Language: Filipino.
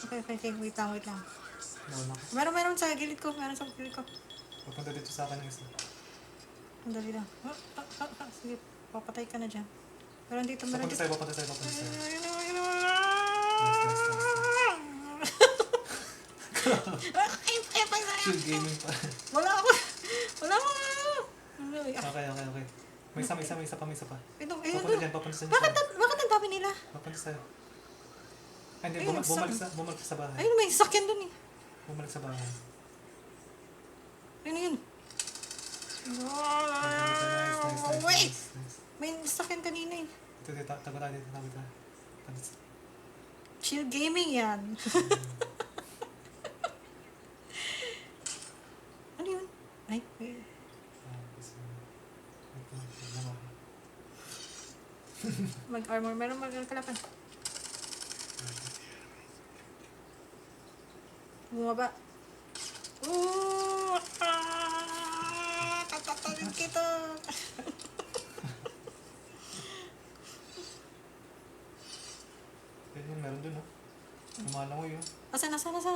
Okay. Wait lang. Nauna ko. Meron sa gilid ko. Meron sa gilid ko. Papunta dito sa akin yung isa. Ang dali lang. Sige, papatay ka na dyan. Meron dito. Papunta sa'yo. Nice. Chill gaming pa. Wala ako. Okay. May isa pa. Ito. Papunta sa inyo. Bakit ang dami nila? Papunta sa'yo. Ay, hindi. Ayun, Bumalik sa bahay. Ayun, may sakyan dun eh. Bumalik sa bahay. Ayun. Nice. Wait! May sakyan kanina eh. Dito. Tago tayo dito. Chill gaming yan. Ano yun? Ay, wait. Mag-armor. Meron magkalapan. Bumaba. Tatatagin kita. Meron dun, no? Lumalangoy, yun. Asan?